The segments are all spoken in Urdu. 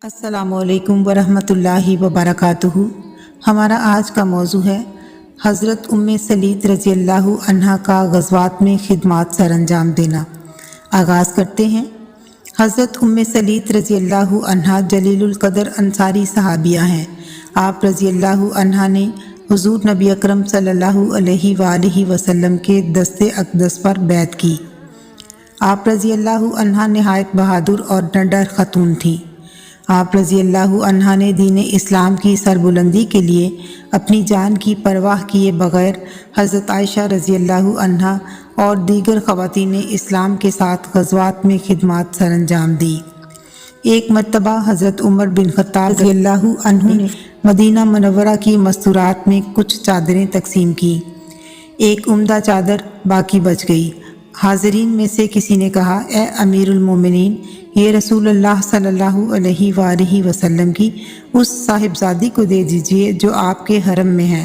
السلام علیکم ورحمۃ اللہ وبرکاتہ۔ ہمارا آج کا موضوع ہے حضرت ام سلیت رضی اللہ عنہا کا غزوات میں خدمات سر انجام دینا۔ آغاز کرتے ہیں۔ حضرت ام سلیت رضی اللہ عنہا جلیل القدر انصاری صحابیہ ہیں۔ آپ رضی اللہ عنہا نے حضور نبی اکرم صلی اللہ علیہ وآلہ وسلم کے دست اقدس پر بیعت کی۔ آپ رضی اللہ عنہا نہایت بہادر اور نڈر خاتون تھیں۔ آپ رضی اللہ عنہا نے دین اسلام کی سربلندی کے لیے اپنی جان کی پرواہ کیے بغیر حضرت عائشہ رضی اللہ عنہا اور دیگر خواتین اسلام کے ساتھ غزوات میں خدمات سر انجام دی۔ ایک مرتبہ حضرت عمر بن خطاب رضی اللہ عنہ نے مدینہ منورہ کی مستورات میں کچھ چادریں تقسیم کی۔ ایک عمدہ چادر باقی بچ گئی۔ حاضرین میں سے کسی نے کہا، اے امیر المومنین، یہ رسول اللہ صلی اللہ علیہ وآلہ وسلم کی اس صاحبزادی کو دے دیجئے جو آپ کے حرم میں ہے۔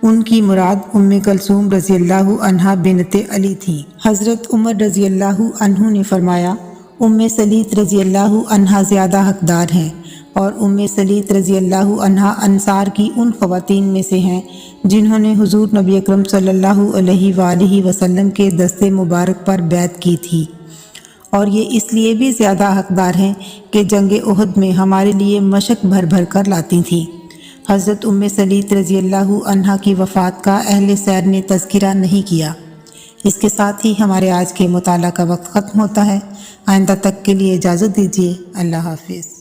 ان کی مراد ام کلثوم رضی اللہ عنہا بنت علی تھی۔ حضرت عمر رضی اللہ عنہ نے فرمایا، ام سلیت رضی اللہ عنہا زیادہ حقدار ہیں، اور ام سلیت رضی اللہ عنہا انصار کی ان خواتین میں سے ہیں جنہوں نے حضور نبی اکرم صلی اللہ علیہ وآلہ وسلم کے دست مبارک پر بیعت کی تھی، اور یہ اس لیے بھی زیادہ حقدار ہیں کہ جنگ احد میں ہمارے لیے مشق بھر بھر کر لاتی تھیں۔ حضرت ام سلیت رضی اللہ عنہا کی وفات کا اہل سیر نے تذکرہ نہیں کیا۔ اس کے ساتھ ہی ہمارے آج کے مطالعہ کا وقت ختم ہوتا ہے۔ آئندہ تک کے لیے اجازت دیجیے۔ اللہ حافظ۔